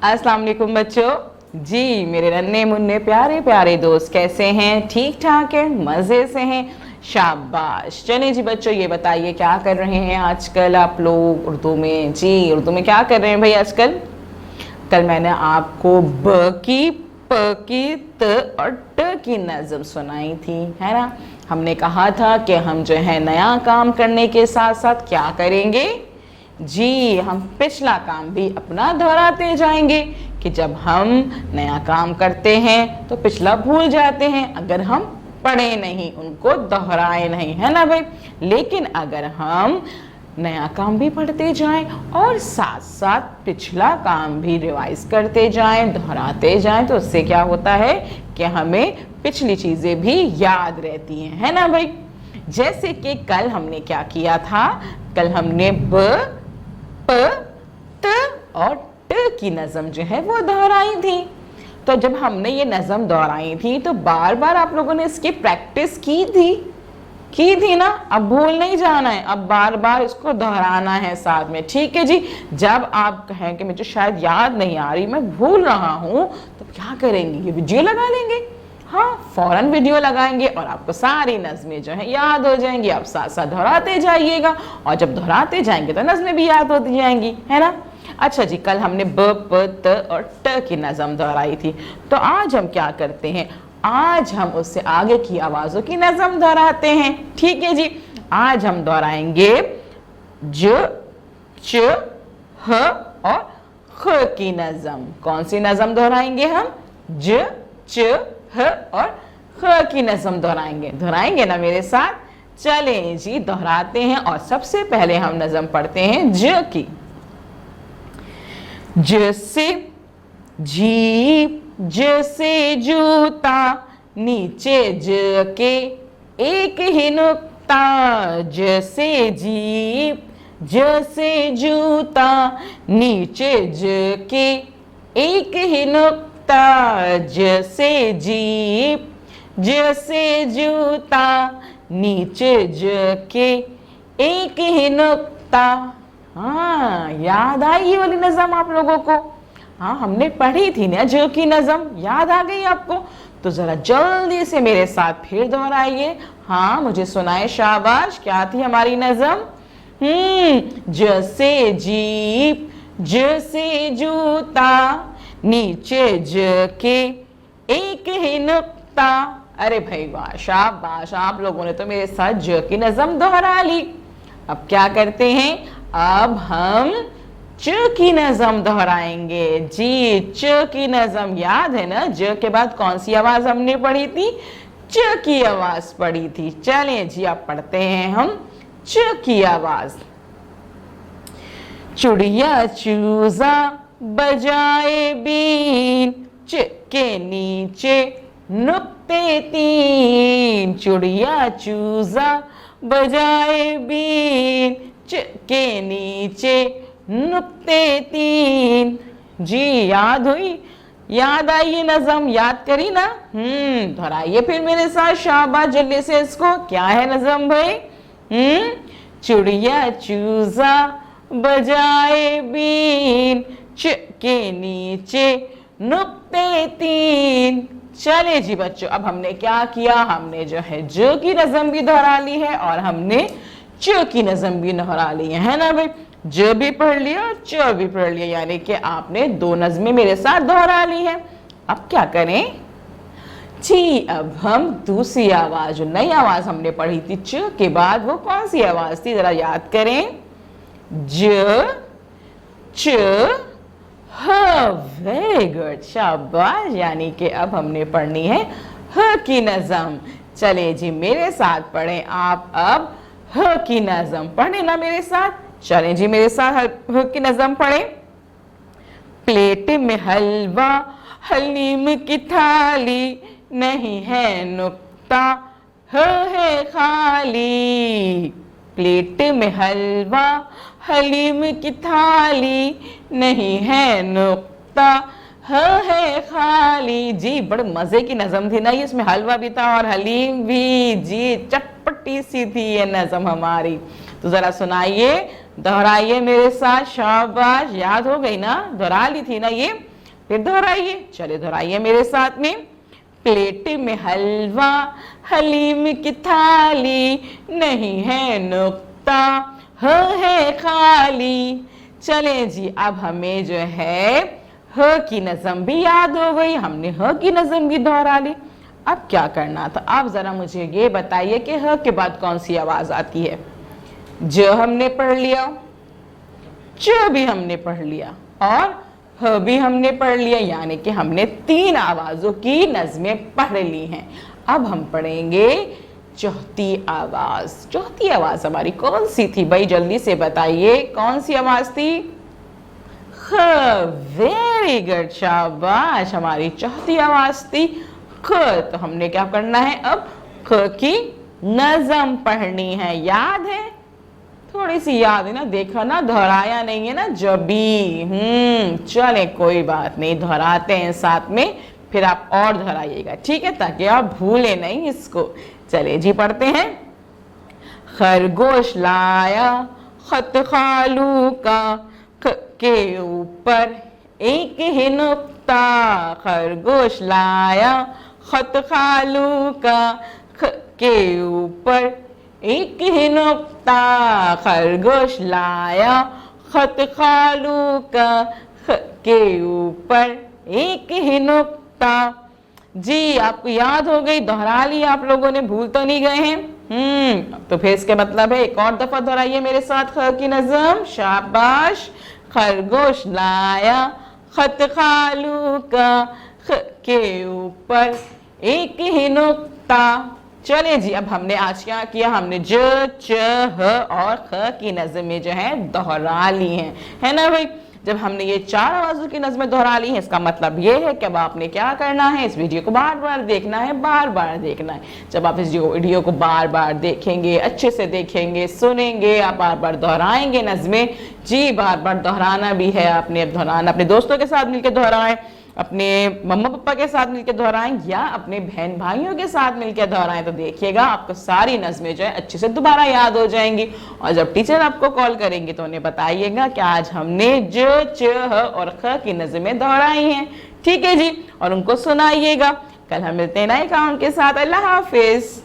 अस्सलाम वालेकुम बच्चों। जी मेरे नन्हे मुन्ने प्यारे प्यारे दोस्त कैसे हैं? ठीक ठाक है, मज़े से हैं? शाबाश। चलिए जी बच्चों, ये बताइए क्या कर रहे हैं आजकल आप लोग उर्दू में? जी उर्दू में क्या कर रहे हैं भाई आजकल? कल मैंने आपको ब की, प की, त और ट की नज़म सुनाई थी, है ना। हमने कहा था कि हम जो है नया काम करने के साथ साथ क्या करेंगे? जी हम पिछला काम भी अपना दोहराते जाएंगे कि जब हम नया काम करते हैं तो पिछला भूल जाते हैं अगर हम पढ़े नहीं, उनको दोहराए नहीं, है ना भाई। लेकिन अगर हम नया काम भी पढ़ते जाएं और साथ साथ पिछला काम भी रिवाइज करते जाएं, दोहराते जाएं, तो उससे क्या होता है कि हमें पिछली चीज़ें भी याद रहती हैं, है ना भाई। जैसे कि कल हमने क्या किया था? कल हमने ब, प, त और ट की नज़म जो है वो दोहराई थी। तो जब हमने ये नज़म दोहराई थी तो बार बार आप लोगों ने इसकी प्रैक्टिस की थी ना। अब भूल नहीं जाना है, अब बार बार इसको दोहराना है साथ में, ठीक है जी। जब आप कहें कि मुझे शायद याद नहीं आ रही, मैं भूल रहा हूँ, तो क्या करेंगे? ये वीडियो लगा लेंगे। हाँ, फौरन वीडियो लगाएंगे और आपको सारी नज़में जो है याद हो जाएंगी। आप साथ साथ दोहराते जाइएगा और जब दोहराते जाएंगे तो नज़में भी याद होती जाएंगी, है ना। अच्छा जी, कल हमने ब, प, त और ट की नज़म दोहराई थी। तो आज हम क्या करते हैं? आज हम उससे आगे की आवाज़ों की नज़म दोहराते हैं, ठीक है जी। आज हम दोहराएंगे ज, च, ह और ख की नज़म। कौन सी नज़म दोहराएंगे हम? ज, च, ह और ख की नज़म दोहराएंगे ना मेरे साथ? चलें जी दोहराते हैं। और सबसे पहले हम नज़म पढ़ते हैं ज की। ज से जीप, ज से जूता, नीचे ज के एक ही नुक्ता। ज से जीप, ज से जूता, नीचे ज के एक ही नुक्ता। ज से जीप, ज से जूता, नीचे ज के एक ही नुक्ता। हाँ, याद आई ये वाली नज़म आप लोगों को? हाँ, हमने पढ़ी थी ना ज की नज़म, याद आ गई आपको? तो जरा जल्दी से मेरे साथ फिर दोहराइए। हाँ, मुझे सुनाए, शाबाश। क्या थी हमारी नज़म? ज से जीप, ज से जूता, नीचे ज के एक ही नुक्ता। अरे भाई वाह, शाबाश। आप लोगों ने तो मेरे साथ ज की नज़म दोहरा ली। अब क्या करते हैं? अब हम च की नज़म दोहराएंगे। जी च की नज़म याद है ना? ज के बाद कौन सी आवाज़ हमने पढ़ी थी? च की आवाज़ पढ़ी थी। चलें जी अब पढ़ते हैं हम च की आवाज़। चुड़िया चूजा बजाए बीन, च के नीचे नुक्ते तीन। चुड़िया चूजा बजाए बीन, च के नीचे नुक्ते तीन। जी याद हुई? याद आई ये नज़म? याद करी ना? दोहराइए फिर मेरे साथ, शाबाश, जल्दी से इसको। क्या है नज़म भाई? चुड़िया चूजा बजाए बीन, च के नीचे नुक्ते तीन। चले जी बच्चों, अब हमने क्या किया? हमने जो है ज की नज़म भी दोहरा ली है और हमने च की नज़म भी दोहरा ली है ना भाई। ज भी पढ़ लिया और च भी पढ़ लिया, यानी कि आपने दो नज़में मेरे साथ दोहरा ली है। अब क्या करें जी? अब हम दूसरी आवाज़, जो नई आवाज़ हमने पढ़ी थी च के बाद, वो कौन सी आवाज़ थी? जरा याद करें। ज, च, ह। वेरी गुड, शाबाश। यानी कि अब हमने पढ़नी है ह की नज़म। चले जी मेरे साथ पढ़ें आप अब ह की नज़म। पढ़े ना मेरे साथ? चलें जी मेरे साथ ह की नज़म पढ़ें। प्लेट में हलवा, हलीम की थाली, नहीं है नुक्ता, ह है खाली। प्लेट में हलवा, हलीम की थाली, नहीं है नुक्ता, ह है खाली। जी बड़े मजे की नज़म थी ना ये, इसमें हलवा भी था और हलीम भी। जी चटपटी सी थी ये नज़म हमारी। तो जरा सुनाइए, दोहराइए मेरे साथ, शाबाश। याद हो गई ना? दोहरा ली थी ना ये? फिर दोहराइए, चले दोहराइए मेरे साथ में। प्लेट में हलवा, हलीम की थाली, नहीं है नुक्ता, है खाली। चले जी, अब हमें जो है ह की नज़म भी याद हो गई, हमने ह की नज़म भी दोहरा ली। अब क्या करना था, आप जरा मुझे ये बताइए कि ह के बाद कौन सी आवाज आती है। ज हमने पढ़ लिया, च भी हमने पढ़ लिया और ह भी हमने पढ़ लिया, यानी कि हमने 3 आवाजों की नज़में पढ़ ली हैं। अब हम पढ़ेंगे चौथी आवाज। चौथी आवाज हमारी कौन सी थी भाई, जल्दी से बताइए कौन सी आवाज थी। ख। वेरी गुड, शाबाश, हमारी चौथी आवाज थी ख। तो हमने क्या करना है, अब ख की नज़म पढ़नी है। याद है, थोड़ी सी याद है ना, देखा ना, दोहराया नहीं है ना जबी। चले कोई बात नहीं, दोहराते हैं साथ में, फिर आप और दोहराइएगा, ठीक है, ताकि आप भूले नहीं इसको। चले जी, पढ़ते हैं। खरगोश लाया खत खालू का, ख के ऊपर एक ही नुक्ता। खरगोश लाया खत खालू का, ख के ऊपर एक ही नुक्ता। खरगोश लाया खत खालू का, ख के ऊपर एक ही नुक्ता। जी, आपको याद हो गई, दोहरा लिया आप लोगों ने, भूल तो नहीं गए हैं। तो फिर इसके मतलब है, एक और दफा दोहराइए मेरे साथ ख की नज़म, शाबाश। खरगोश लाया खत खालू का, ख के ऊपर एक ही नुक्ता। चले जी, अब हमने आज क्या किया, हमने ज, च, ह और ख की नज़में जो है दोहरा ली हैं, है ना भाई। जब हमने ये 4 आवाजों की नज़में दोहरा ली हैं, इसका मतलब ये है कि अब आपने क्या करना है, इस वीडियो को बार बार देखना है, बार बार देखना है। जब आप इस वीडियो को बार बार देखेंगे, अच्छे से देखेंगे, सुनेंगे, आप बार बार दोहराएंगे नज़में। जी, बार बार दोहराना भी है आपने, अब दोहराना अपने दोस्तों के साथ मिलकर दोहराएं, अपने मम्मा पापा के साथ मिलकर दोहराएं या अपने बहन भाइयों के साथ मिलकर दोहराएं। तो देखिएगा आपको सारी नज़में जो है अच्छे से दोबारा याद हो जाएंगी। और जब टीचर आपको कॉल करेंगे तो उन्हें बताइएगा कि आज हमने ज, च, ह और ख की नज़में दोहराई हैं, ठीक है जी, और उनको सुनाइएगा। कल हम मिलते हैं नए काम के साथ। अल्लाह हाफिज।